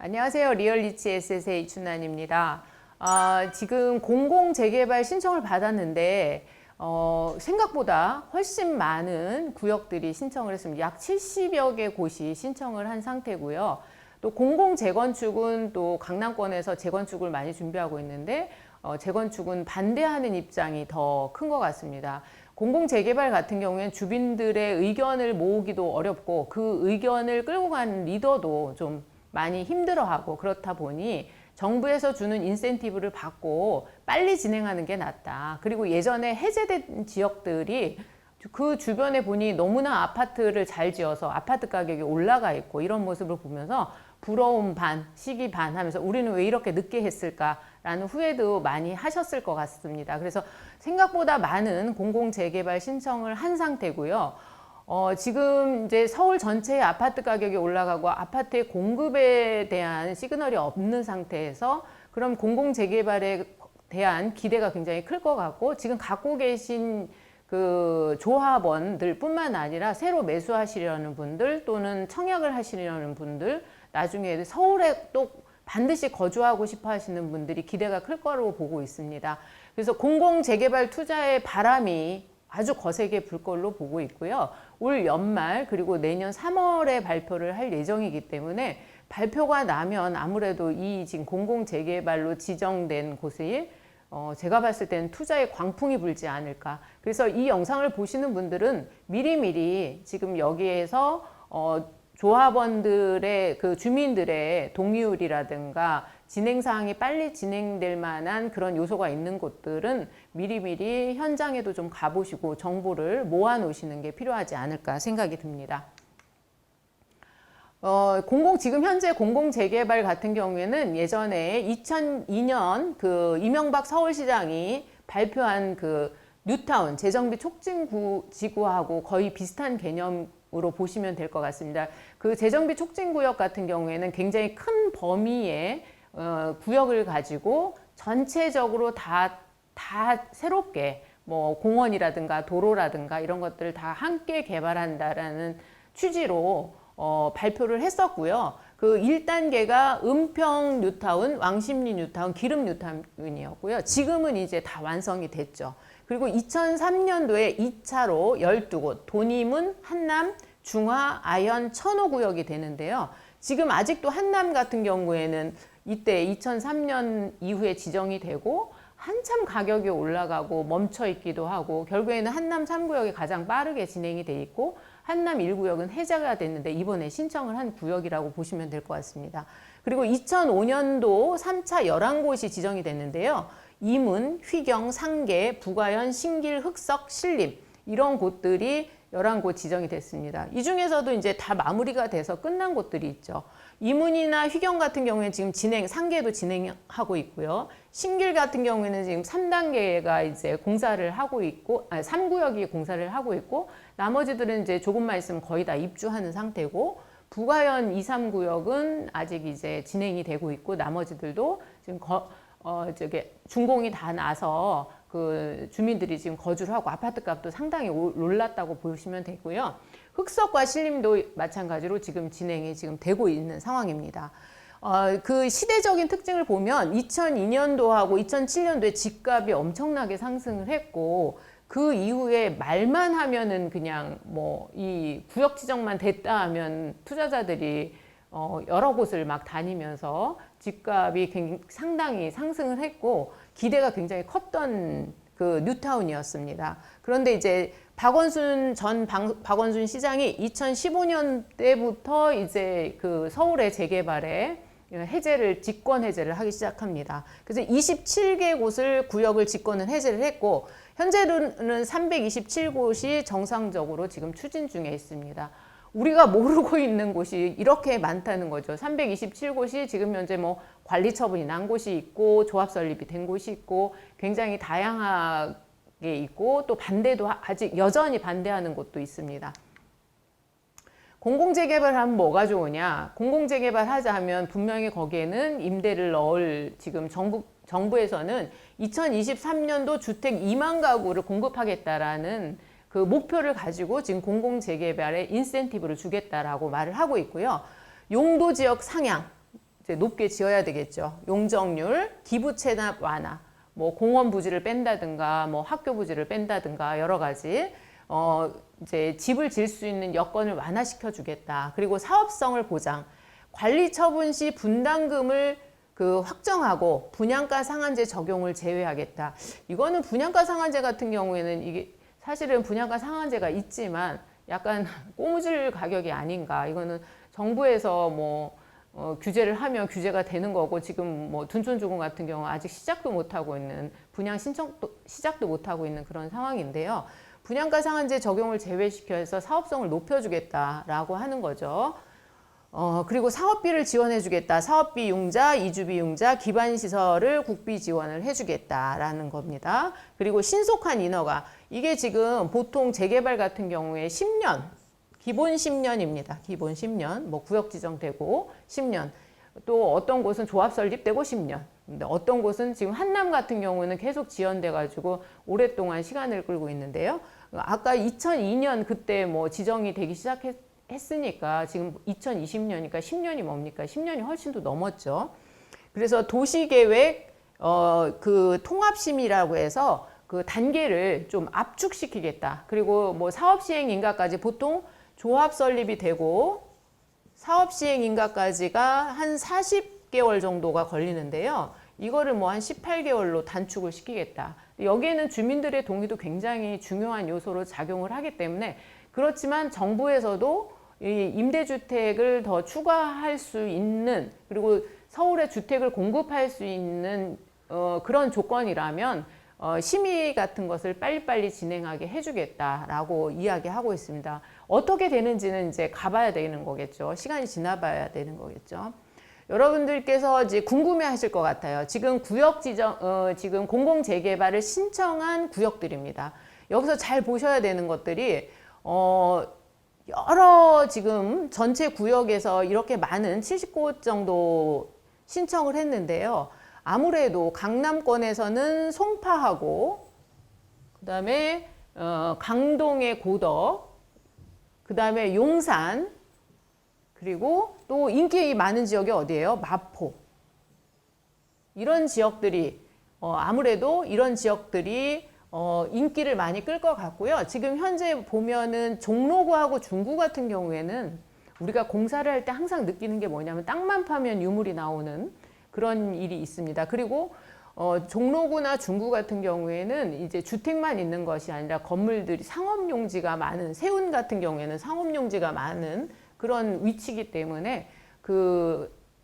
안녕하세요. 리얼리치 SS의 이춘환입니다. 지금 공공재개발 신청을 받았는데 생각보다 훨씬 많은 구역들이 신청을 했습니다. 약 70여 개 곳이 신청을 한 상태고요. 또 공공재건축은 또 강남권에서 재건축을 많이 준비하고 있는데 재건축은 반대하는 입장이 더 큰 것 같습니다. 공공재개발 같은 경우에는 주민들의 의견을 모으기도 어렵고 그 의견을 끌고 가는 리더도 좀 많이 힘들어하고, 그렇다 보니 정부에서 주는 인센티브를 받고 빨리 진행하는 게 낫다. 그리고 예전에 해제된 지역들이 그 주변에 보니 너무나 아파트를 잘 지어서 아파트 가격이 올라가 있고, 이런 모습을 보면서 부러움 반, 시기 반 하면서 우리는 왜 이렇게 늦게 했을까라는 후회도 많이 하셨을 것 같습니다. 그래서 생각보다 많은 공공재개발 신청을 한 상태고요. 지금 이제 서울 전체의 아파트 가격이 올라가고 아파트의 공급에 대한 시그널이 없는 상태에서, 그럼 공공재개발에 대한 기대가 굉장히 클 것 같고, 지금 갖고 계신 그 조합원들 뿐만 아니라 새로 매수하시려는 분들 또는 청약을 하시려는 분들, 나중에 서울에 또 반드시 거주하고 싶어 하시는 분들이 기대가 클 거라고 보고 있습니다. 그래서 공공재개발 투자의 바람이 아주 거세게 불 걸로 보고 있고요. 올 연말 그리고 내년 3월에 발표를 할 예정이기 때문에, 발표가 나면 아무래도 이 지금 공공재개발로 지정된 곳에 제가 봤을 때는 투자의 광풍이 불지 않을까. 그래서 이 영상을 보시는 분들은 미리미리 지금 여기에서 조합원들의 그 주민들의 동의율이라든가 진행사항이 빨리 진행될 만한 그런 요소가 있는 곳들은 미리미리 현장에도 좀 가보시고 정보를 모아 놓으시는 게 필요하지 않을까 생각이 듭니다. 지금 현재 공공재개발 같은 경우에는 예전에 2002년 그 이명박 서울시장이 발표한 그 뉴타운 재정비 촉진지구하고 거의 비슷한 개념으로 보시면 될 것 같습니다. 그 재정비 촉진구역 같은 경우에는 굉장히 큰 범위의 구역을 가지고 전체적으로 다 새롭게 뭐 공원이라든가 도로라든가 이런 것들을 다 함께 개발한다라는 취지로 발표를 했었고요. 그 1단계가 은평 뉴타운, 왕십리 뉴타운, 기름 뉴타운이었고요. 지금은 이제 다 완성이 됐죠. 그리고 2003년도에 2차로 12곳, 도림은, 한남, 중화, 아현, 천호 구역이 되는데요. 지금 아직도 한남 같은 경우에는 이때 2003년 이후에 지정이 되고 한참 가격이 올라가고 멈춰 있기도 하고, 결국에는 한남 3구역이 가장 빠르게 진행이 돼 있고 한남 1구역은 해제가 됐는데 이번에 신청을 한 구역이라고 보시면 될 것 같습니다. 그리고 2005년도 3차 11곳이 지정이 됐는데요. 이문, 휘경, 상계, 부가현, 신길, 흑석, 신림, 이런 곳들이 11곳 지정이 됐습니다. 이 중에서도 이제 다 마무리가 돼서 끝난 곳들이 있죠. 이문이나 휘경 같은 경우에는 지금 상계도 진행하고 있고요. 신길 같은 경우에는 지금 3단계가 이제 공사를 하고 있고, 3구역이 공사를 하고 있고, 나머지들은 이제 조금만 있으면 거의 다 입주하는 상태고, 부가현 2, 3구역은 아직 이제 진행이 되고 있고, 나머지들도 지금 준공이 다 나서 그 주민들이 지금 거주를 하고 아파트 값도 상당히 올랐다고 보시면 되고요. 흑석과 신림도 마찬가지로 지금 진행이 지금 되고 있는 상황입니다. 그 시대적인 특징을 보면 2002년도하고 2007년도에 집값이 엄청나게 상승을 했고, 그 이후에 말만 하면은 그냥 뭐 이 구역 지정만 됐다 하면 투자자들이 여러 곳을 막 다니면서 집값이 상당히 상승을 했고 기대가 굉장히 컸던 그 뉴타운이었습니다. 그런데 이제 박원순 시장이 2015년 때부터 이제 그 서울의 재개발에 직권 해제를 하기 시작합니다. 그래서 27개 곳을 구역을 직권을 해제를 했고, 현재로는 327곳이 정상적으로 지금 추진 중에 있습니다. 우리가 모르고 있는 곳이 이렇게 많다는 거죠. 327곳이 지금 현재 뭐 관리 처분이 난 곳이 있고, 조합 설립이 된 곳이 있고, 굉장히 다양하게 있고, 또 반대도 아직 여전히 반대하는 곳도 있습니다. 공공재개발 하면 뭐가 좋으냐? 공공재개발 하자 하면 분명히 거기에는 임대를 넣을, 지금 정부에서는 2023년도 주택 2만 가구를 공급하겠다라는 그 목표를 가지고 지금 공공재개발에 인센티브를 주겠다라고 말을 하고 있고요. 용도 지역 상향, 이제 높게 지어야 되겠죠. 용적률, 기부 체납 완화, 뭐 공원 부지를 뺀다든가, 뭐 학교 부지를 뺀다든가 여러 가지 이제 집을 지을 수 있는 여건을 완화시켜 주겠다. 그리고 사업성을 보장, 관리 처분 시 분담금을 확정하고 분양가 상한제 적용을 제외하겠다. 이거는 분양가 상한제 같은 경우에는 이게 사실은 분양가 상한제가 있지만 약간 꼬무줄 가격이 아닌가. 이거는 정부에서 뭐 규제를 하면 규제가 되는 거고, 지금 뭐 둔촌주공 같은 경우 아직 시작도 못 하고 있는, 분양 신청도 시작도 못 하고 있는 그런 상황인데요. 분양가 상한제 적용을 제외시켜서 사업성을 높여주겠다라고 하는 거죠. 그리고 사업비를 지원해주겠다. 사업비 융자, 이주비 융자, 기반시설을 국비 지원을 해주겠다라는 겁니다. 그리고 신속한 인허가. 이게 지금 보통 재개발 같은 경우에 10년, 기본 10년입니다. 기본 10년, 뭐 구역 지정되고 10년. 또 어떤 곳은 조합 설립되고 10년. 근데 어떤 곳은 지금 한남 같은 경우는 계속 지연돼 가지고 오랫동안 시간을 끌고 있는데요. 아까 2002년 그때 뭐 지정이 되기 시작했으니까 지금 2020년이니까 10년이 뭡니까? 10년이 훨씬 더 넘었죠. 그래서 도시계획 통합심의라고 해서 그 단계를 좀 압축시키겠다. 그리고 뭐 사업 시행 인가까지 보통 조합 설립이 되고 사업 시행 인가까지가 한 40개월 정도가 걸리는데요. 이거를 뭐 한 18개월로 단축을 시키겠다. 여기에는 주민들의 동의도 굉장히 중요한 요소로 작용을 하기 때문에, 그렇지만 정부에서도 이 임대주택을 더 추가할 수 있는, 그리고 서울에 주택을 공급할 수 있는 그런 조건이라면 심의 같은 것을 빨리빨리 진행하게 해주겠다라고 이야기하고 있습니다. 어떻게 되는지는 이제 가봐야 되는 거겠죠. 시간이 지나봐야 되는 거겠죠. 여러분들께서 이제 궁금해 하실 것 같아요. 지금 구역 지정, 지금 공공재개발을 신청한 구역들입니다. 여기서 잘 보셔야 되는 것들이, 여러 지금 전체 구역에서 이렇게 많은 70곳 정도 신청을 했는데요. 아무래도 강남권에서는 송파하고, 그 다음에 강동의 고덕, 그 다음에 용산, 그리고 또 인기 많은 지역이 어디예요? 마포. 이런 지역들이 아무래도 이런 지역들이 인기를 많이 끌 것 같고요. 지금 현재 보면은 종로구하고 중구 같은 경우에는 우리가 공사를 할 때 항상 느끼는 게 뭐냐면 땅만 파면 유물이 나오는 그런 일이 있습니다. 그리고 종로구나 중구 같은 경우에는 이제 주택만 있는 것이 아니라 건물들이 상업용지가 많은, 세운 같은 경우에는 상업용지가 많은 그런 위치이기 때문에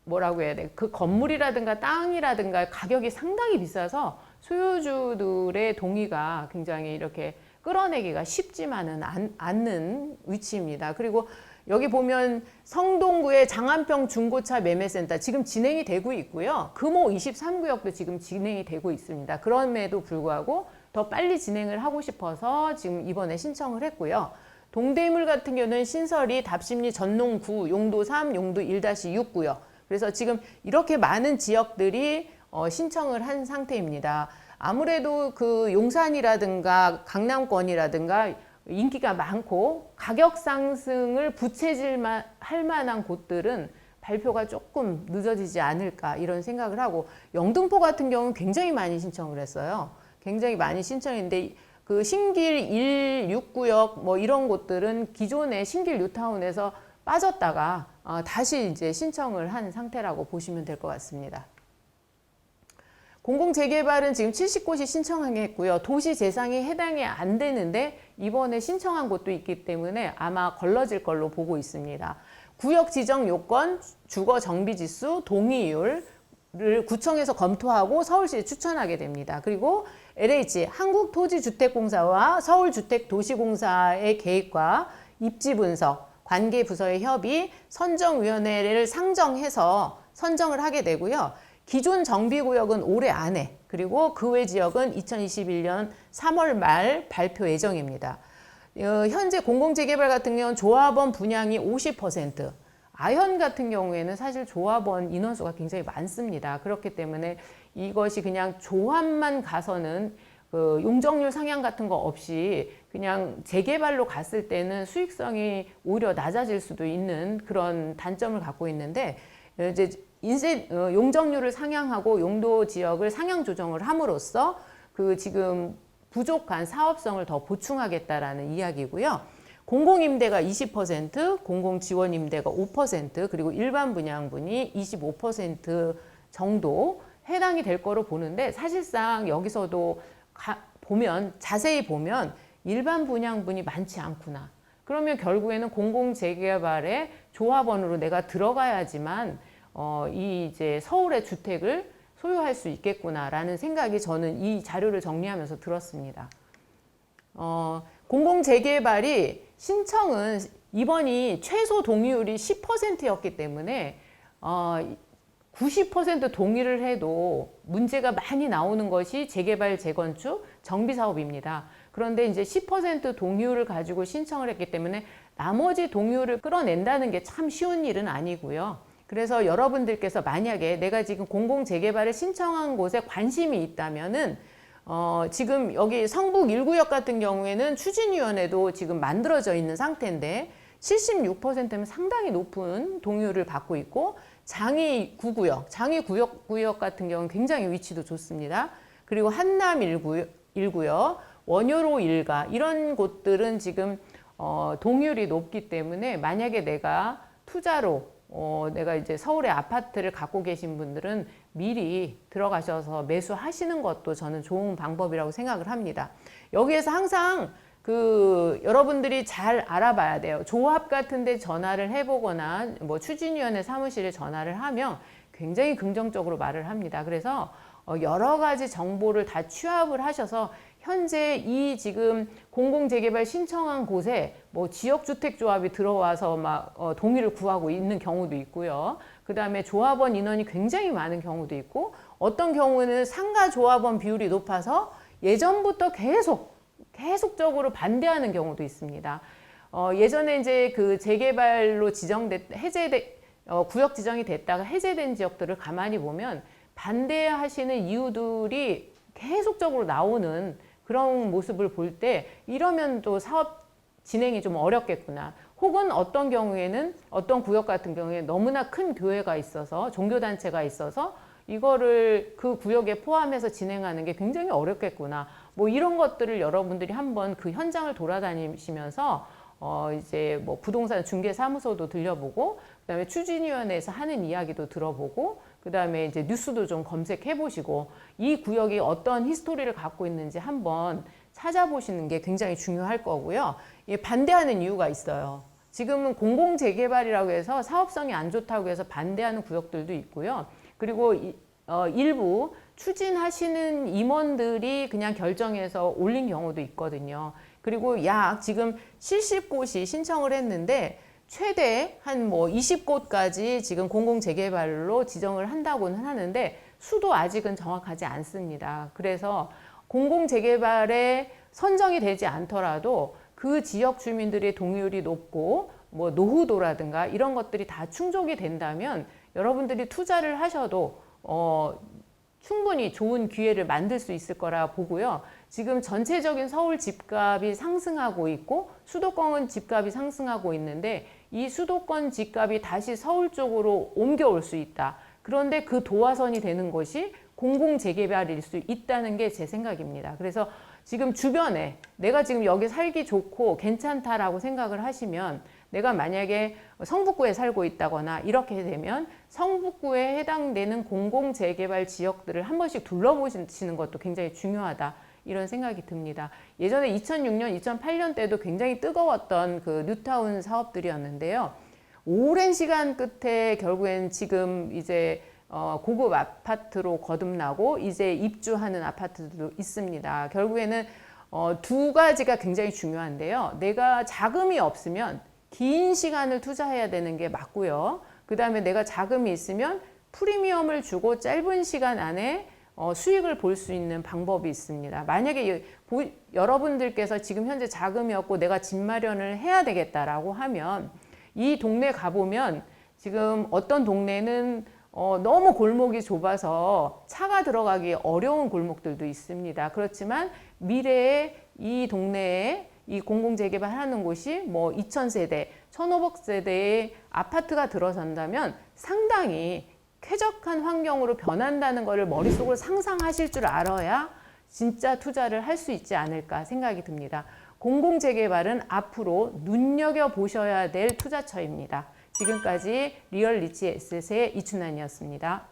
뭐라고 해야 돼? 그 건물이라든가 땅이라든가 가격이 상당히 비싸서 소유주들의 동의가 굉장히 이렇게 끌어내기가 쉽지만은 않는 위치입니다. 그리고 여기 보면 성동구의 장안평 중고차 매매센터 지금 진행이 되고 있고요. 금호 23구역도 지금 진행이 되고 있습니다. 그럼에도 불구하고 더 빨리 진행을 하고 싶어서 지금 이번에 신청을 했고요. 동대물 같은 경우는 신설이 답심리 전농구, 용도 3, 용도 1-6구역. 그래서 지금 이렇게 많은 지역들이 신청을 한 상태입니다. 아무래도 그 용산이라든가 강남권이라든가 인기가 많고 가격 상승을 부채질할 만한 곳들은 발표가 조금 늦어지지 않을까 이런 생각을 하고, 영등포 같은 경우는 굉장히 많이 신청을 했어요. 굉장히 많이 신청했는데 그 신길 1, 6구역 뭐 이런 곳들은 기존의 신길 뉴타운에서 빠졌다가 다시 이제 신청을 한 상태라고 보시면 될 것 같습니다. 공공재개발은 지금 70곳이 신청했고요. 도시재상에 해당이 안 되는데 이번에 신청한 곳도 있기 때문에 아마 걸러질 걸로 보고 있습니다. 구역 지정 요건, 주거 정비 지수, 동의율을 구청에서 검토하고 서울시에 추천하게 됩니다. 그리고 LH, 한국토지주택공사와 서울주택도시공사의 계획과 입지 분석, 관계부서의 협의, 선정위원회를 상정해서 선정을 하게 되고요. 기존 정비구역은 올해 안에, 그리고 그 외 지역은 2021년 3월 말 발표 예정입니다. 현재 공공재개발 같은 경우는 조합원 분양이 50%, 아현 같은 경우에는 사실 조합원 인원수가 굉장히 많습니다. 그렇기 때문에 이것이 그냥 조합만 가서는 용적률 상향 같은 거 없이 그냥 재개발로 갔을 때는 수익성이 오히려 낮아질 수도 있는 그런 단점을 갖고 있는데, 이제 용적률을 상향하고 용도 지역을 상향 조정을 함으로써 그 지금 부족한 사업성을 더 보충하겠다라는 이야기고요. 공공임대가 20%, 공공지원임대가 5%, 그리고 일반 분양분이 25% 정도 해당이 될 거로 보는데, 사실상 여기서도 자세히 보면 일반 분양분이 많지 않구나. 그러면 결국에는 공공재개발의 조합원으로 내가 들어가야지만 이 이제 서울의 주택을 소유할 수 있겠구나라는 생각이 저는 이 자료를 정리하면서 들었습니다. 공공재개발이 신청은 이번이 최소 동의율이 10%였기 때문에 90% 동의를 해도 문제가 많이 나오는 것이 재개발, 재건축, 정비사업입니다. 그런데 이제 10% 동의율을 가지고 신청을 했기 때문에 나머지 동의율을 끌어낸다는 게 참 쉬운 일은 아니고요. 그래서 여러분들께서 만약에 내가 지금 공공재개발을 신청한 곳에 관심이 있다면은 지금 여기 성북 1구역 같은 경우에는 추진위원회도 지금 만들어져 있는 상태인데 76%면 상당히 높은 동의율을 받고 있고, 장위 9구역, 장위 구역 같은 경우는 굉장히 위치도 좋습니다. 그리고 한남 1구역, 원효로 1가 이런 곳들은 지금 동의율이 높기 때문에 만약에 내가 투자로 내가 이제 서울의 아파트를 갖고 계신 분들은 미리 들어가셔서 매수하시는 것도 저는 좋은 방법이라고 생각을 합니다. 여기에서 항상 여러분들이 잘 알아봐야 돼요. 조합 같은 데 전화를 해보거나 뭐 추진위원회 사무실에 전화를 하면 굉장히 긍정적으로 말을 합니다. 그래서 여러 가지 정보를 다 취합을 하셔서 현재 이 지금 공공재개발 신청한 곳에 뭐 지역주택조합이 들어와서 막 동의를 구하고 있는 경우도 있고요. 그 다음에 조합원 인원이 굉장히 많은 경우도 있고, 어떤 경우는 상가 조합원 비율이 높아서 예전부터 계속적으로 반대하는 경우도 있습니다. 예전에 이제 그 재개발로 구역 지정이 됐다가 해제된 지역들을 가만히 보면 반대하시는 이유들이 계속적으로 나오는 그런 모습을 볼 때, 이러면 또 사업 진행이 좀 어렵겠구나. 혹은 어떤 경우에는 어떤 구역 같은 경우에 너무나 큰 교회가 있어서, 종교단체가 있어서 이거를 그 구역에 포함해서 진행하는 게 굉장히 어렵겠구나. 뭐 이런 것들을 여러분들이 한번 그 현장을 돌아다니시면서 이제 뭐 부동산 중개사무소도 들려보고, 그다음에 추진위원회에서 하는 이야기도 들어보고, 그다음에 이제 뉴스도 좀 검색해 보시고, 이 구역이 어떤 히스토리를 갖고 있는지 한번 찾아보시는 게 굉장히 중요할 거고요. 반대하는 이유가 있어요. 지금은 공공재개발이라고 해서 사업성이 안 좋다고 해서 반대하는 구역들도 있고요. 그리고 일부 추진하시는 임원들이 그냥 결정해서 올린 경우도 있거든요. 그리고 약 지금 70곳이 신청을 했는데 최대 한 뭐 20곳까지 지금 공공재개발로 지정을 한다고는 하는데 수도 아직은 정확하지 않습니다. 그래서 공공재개발에 선정이 되지 않더라도 그 지역 주민들의 동의율이 높고 뭐 노후도라든가 이런 것들이 다 충족이 된다면 여러분들이 투자를 하셔도 충분히 좋은 기회를 만들 수 있을 거라 보고요. 지금 전체적인 서울 집값이 상승하고 있고 수도권 집값이 상승하고 있는데, 이 수도권 집값이 다시 서울 쪽으로 옮겨올 수 있다. 그런데 그 도화선이 되는 것이 공공재개발일 수 있다는 게 제 생각입니다. 그래서 지금 주변에 내가 지금 여기 살기 좋고 괜찮다라고 생각을 하시면, 내가 만약에 성북구에 살고 있다거나 이렇게 되면 성북구에 해당되는 공공재개발 지역들을 한 번씩 둘러보시는 것도 굉장히 중요하다, 이런 생각이 듭니다. 예전에 2006년, 2008년 때도 굉장히 뜨거웠던 그 뉴타운 사업들이었는데요. 오랜 시간 끝에 결국엔 지금 이제 고급 아파트로 거듭나고 이제 입주하는 아파트도 있습니다. 결국에는 두 가지가 굉장히 중요한데요. 내가 자금이 없으면 긴 시간을 투자해야 되는 게 맞고요. 그 다음에 내가 자금이 있으면 프리미엄을 주고 짧은 시간 안에 수익을 볼 수 있는 방법이 있습니다. 만약에 여러분들께서 지금 현재 자금이 없고 내가 집 마련을 해야 되겠다라고 하면, 이 동네 가보면 지금 어떤 동네는 너무 골목이 좁아서 차가 들어가기 어려운 골목들도 있습니다. 그렇지만 미래에 이 동네에 이 공공재개발하는 곳이 뭐 2000세대, 1500세대의 아파트가 들어선다면 상당히 쾌적한 환경으로 변한다는 것을 머릿속으로 상상하실 줄 알아야 진짜 투자를 할 수 있지 않을까 생각이 듭니다. 공공재개발은 앞으로 눈여겨보셔야 될 투자처입니다. 지금까지 리얼 리치 에셋의 이춘환이었습니다.